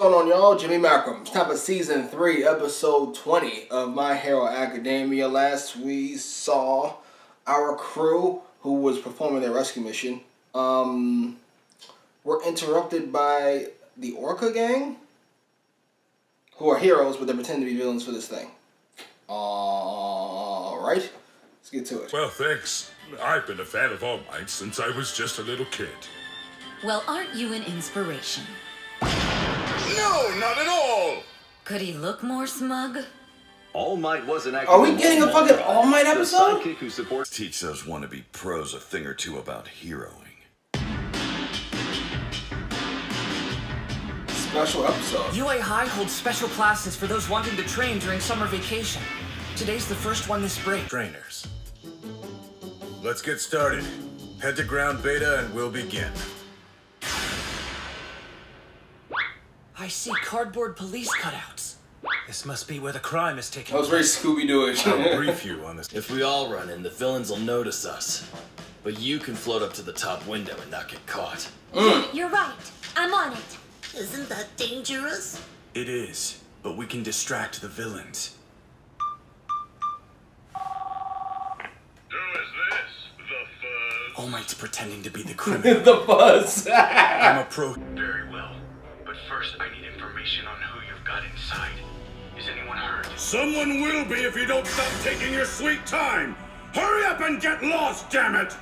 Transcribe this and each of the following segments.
What's going on, y'all? Jimmy Malcolm. It's time for season 3, episode 20 of My Hero Academia. Last we saw our crew who was performing their rescue mission were interrupted by the Orca gang, who are heroes, but they pretend to be villains for this thing. Alright, let's get to it. Well, thanks. I've been a fan of All Might since I was just a little kid. Well, aren't you an inspiration? No, not at all! Could he look more smug? All Might wasn't actually. Are we getting a fucking All Might episode? The sidekick who supports teach those wannabe pros a thing or two about heroing. Special episode. UA High holds special classes for those wanting to train during summer vacation. Today's the first one this break. Trainers. Let's get started. Head to ground beta and we'll begin. I see cardboard police cutouts. This must be where the crime is taking That was very Scooby-Doo-ish. I'll brief you on this. If we all run in, the villains will notice us. But you can float up to the top window and not get caught. You're right. I'm on it. Isn't that dangerous? It is, but we can distract the villains. Who is this? The Fuzz? All Might's pretending to be the criminal. The buzz. I'm a pro. Very well. But first, I need information on who you've got inside. Is anyone hurt? Someone will be if you don't stop taking your sweet time! Hurry up and get lost, damn it!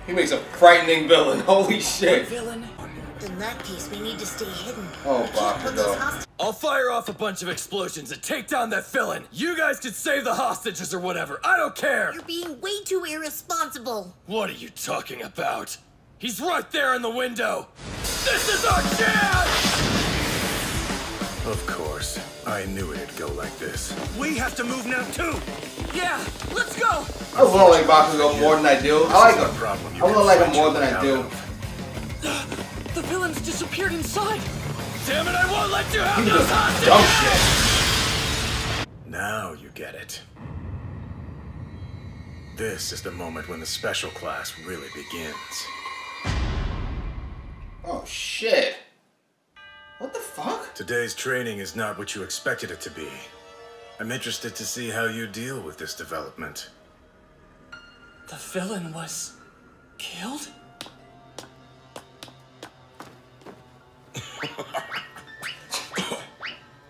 He makes a frightening villain. Holy shit. Villain? In that case, we need to stay hidden. Oh, Can't put those Bakugo. hostages. I'll fire off a bunch of explosions and take down that villain. You guys can save the hostages or whatever. I don't care. You're being way too irresponsible. What are you talking about? He's right there in the window. This is our chance! Of course. I knew it'd go like this. We have to move now too. Yeah, let's go! I want to like Bakugo more than I do. I like him. Problem I want to like him more than I do. The villains disappeared inside. Damn it, I won't let you have He those does hostages! dumb shit. Now you get it. This is the moment when the special class really begins. Oh shit. What the fuck? Today's training is not what you expected it to be. I'm interested to see how you deal with this development. The villain was killed?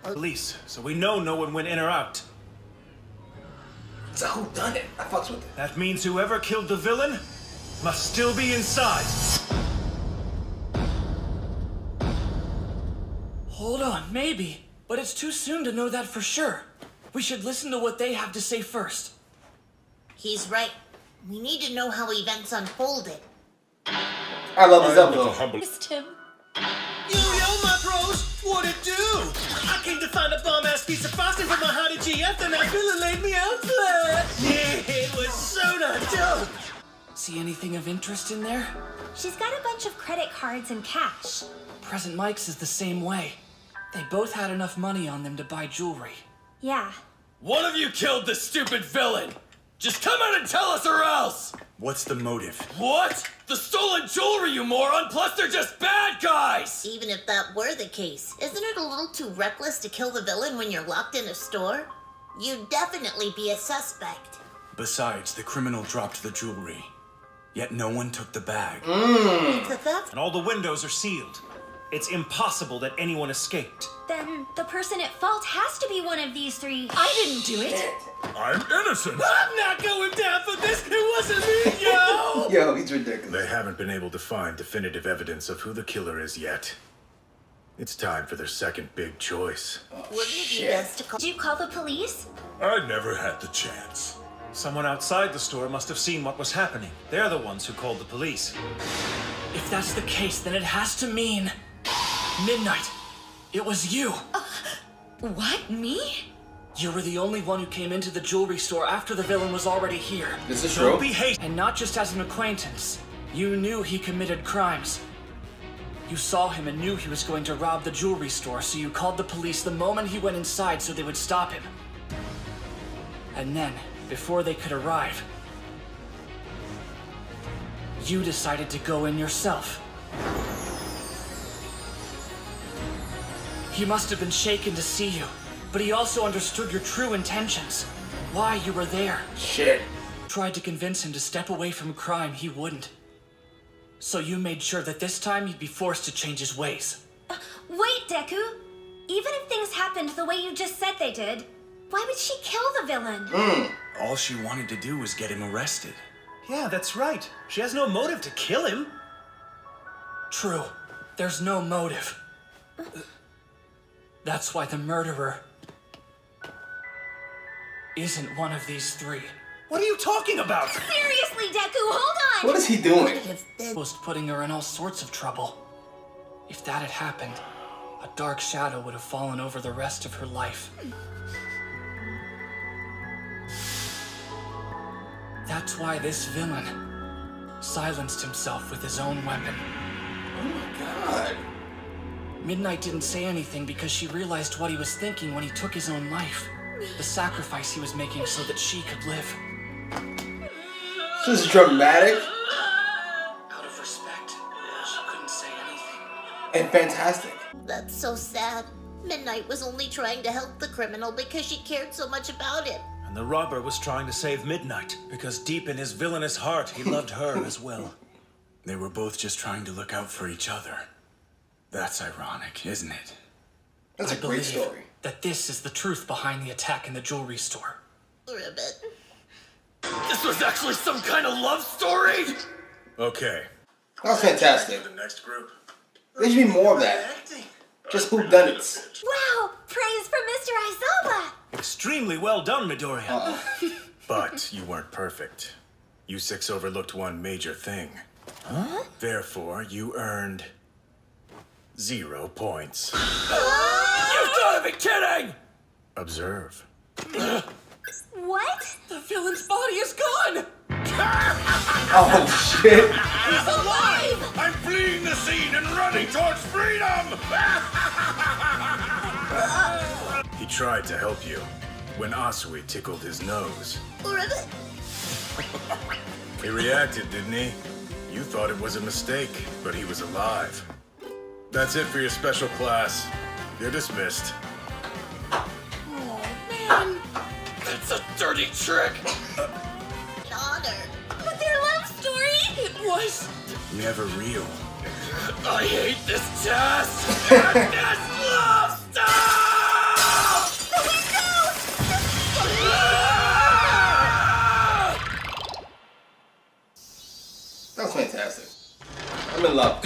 Police, so we know no one went in or out. It's a whodunit. I fucks with it. That means whoever killed the villain must still be inside. Hold on, maybe. But it's too soon to know that for sure. We should listen to what they have to say first. He's right. We need to know how events unfolded. I love this I'm with the episode. humble. Missed him. Yo, my bros! What it do? I came to find a bomb-ass piece of frosting for my honey GF, and that villain laid me out flat. Yeah, it was so not dope. See anything of interest in there? She's got a bunch of credit cards and cash. Present Mike's is the same way. They both had enough money on them to buy jewelry. Yeah. One of you killed the stupid villain! Just come out and tell us or else! What's the motive? What? The stolen jewelry, you moron! Plus they're just bad guys! Even if that were the case, isn't it a little too reckless to kill the villain when you're locked in a store? You'd definitely be a suspect. Besides, the criminal dropped the jewelry. Yet no one took the bag. It's a theft. And all the windows are sealed. It's impossible that anyone escaped. Then the person at fault has to be one of these three. I didn't do it. I'm innocent! I'm not going down for this! It wasn't me, yo! Yo, he's ridiculous. They haven't been able to find definitive evidence of who the killer is yet. It's time for their second big choice. Wouldn't it be best to call? Did you call the police? I never had the chance. Someone outside the store must have seen what was happening. They're the ones who called the police. If that's the case, then it has to mean... Midnight. It was you. What? Me? You were the only one who came into the jewelry store after the villain was already here. This is Don't true. be hasty. And not just as an acquaintance. You knew he committed crimes. You saw him and knew he was going to rob the jewelry store, so you called the police the moment he went inside so they would stop him. And then, before they could arrive, you decided to go in yourself. He must have been shaken to see you, but he also understood your true intentions. Why you were there. Shit. Tried to convince him to step away from crime, he wouldn't. So you made sure that this time he'd be forced to change his ways. Wait, Deku. Even if things happened the way you just said they did, why would she kill the villain? All she wanted to do was get him arrested. Yeah, that's right. She has no motive to kill him. True. There's no motive. That's why the murderer isn't one of these three. What are you talking about? Seriously, Deku, hold on! What is he doing? Was putting her in all sorts of trouble. If that had happened, a dark shadow would have fallen over the rest of her life. That's why this villain silenced himself with his own weapon. Oh my god. Midnight didn't say anything because she realized what he was thinking when he took his own life. The sacrifice he was making so that she could live. This is dramatic. Out of respect, she couldn't say anything. And fantastic. That's so sad. Midnight was only trying to help the criminal because she cared so much about him. And the robber was trying to save Midnight, because deep in his villainous heart, he loved her as well. They were both just trying to look out for each other. That's ironic, isn't it? That's a great story. That this is the truth behind the attack in the jewelry store. Ribbit. This was actually some kind of love story? Okay. That was fantastic. The next group. There should be more of that. Just whodunits. Wow! Praise for Mr. Aizawa! Extremely well done, Midoriya. But you weren't perfect. You six overlooked one major thing. Huh? Therefore, you earned 0 points. You gotta be kidding! Observe. What? The villain's body is gone! Oh shit. He's alive! I'm fleeing the scene and running towards freedom! He tried to help you when Asui tickled his nose. Ribbit. He reacted, didn't he? You thought it was a mistake, but he was alive. That's it for your special class. You're dismissed. Oh, man. It's a dirty trick! Honored. But their love story! It was... Never real. I hate this test! And this love stuff! That was fantastic. I'm in love.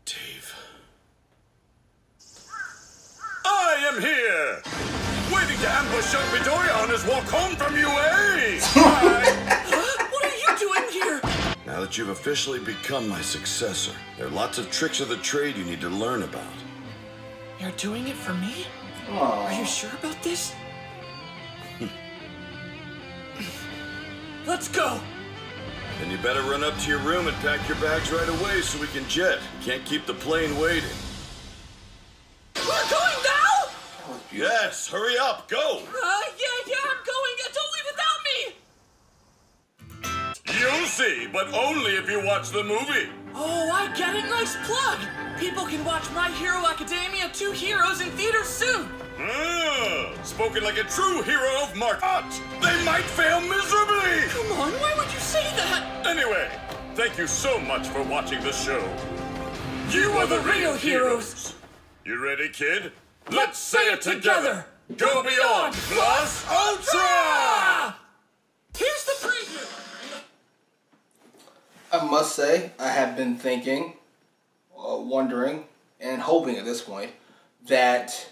Dave. I am here! Waiting to ambush young Midoriya on his walk home from UA! What are you doing here? Now that you've officially become my successor, there are lots of tricks of the trade you need to learn about. You're doing it for me? Aww. Are you sure about this? Let's go! Then you better run up to your room and pack your bags right away so we can jet. Can't keep the plane waiting. We're going now? Yes, hurry up, go! Yeah, I'm going. Don't leave without me! You'll see, but only if you watch the movie. Oh, I get it. Nice plug. People can watch My Hero Academia 2 Heroes in theaters soon. Spoken like a true hero of Markot. They might fail miserably. Come on, why would you say that? Anyway, thank you so much for watching the show. You are the real heroes. You ready, kid? Let's say it together. Go beyond plus ultra! Here's the preview. I must say, I have been thinking, wondering, and hoping at this point that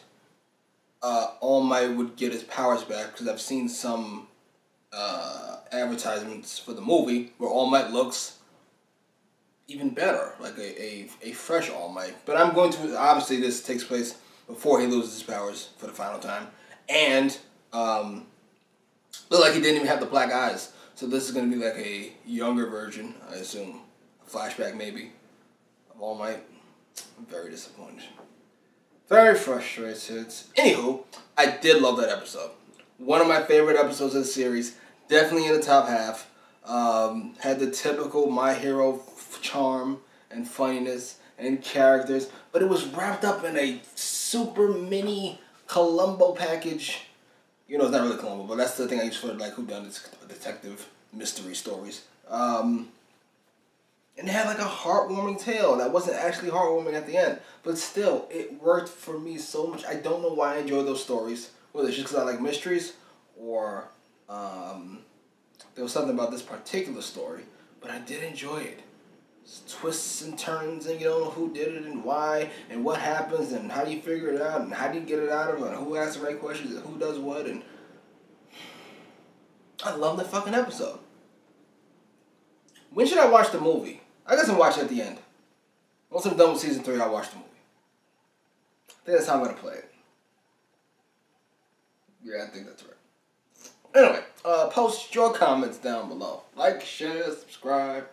All Might would get his powers back, because I've seen some advertisements for the movie where All Might looks even better, like a fresh All Might. But I'm going to, obviously this takes place before he loses his powers for the final time, and look like he didn't even have the black eyes. So this is going to be like a younger version, I assume, a flashback maybe, of All Might. I'm very disappointed. Very frustrated. Anywho, I did love that episode. One of my favorite episodes of the series. Definitely in the top half. Had the typical My Hero charm and funniness and characters, but it was wrapped up in a super mini Columbo package. You know, it's not really Columbo, but that's the thing I use for like whodunits, detective mystery stories. And it had like a heartwarming tale that wasn't actually heartwarming at the end, but still, it worked for me so much. I don't know why I enjoy those stories, whether it's just because I like mysteries or there was something about this particular story, but I did enjoy it. Twists and turns, and you don't know who did it and why and what happens and how do you figure it out and how do you get it out of it and who asks the right questions and who does what, and I love the fucking episode. When should I watch the movie? I guess I'm watching at the end. Once I'm done with season 3, I'll watch the movie. I think that's how I'm gonna play it. Yeah, I think that's right. Anyway, post your comments down below. Like, share, subscribe.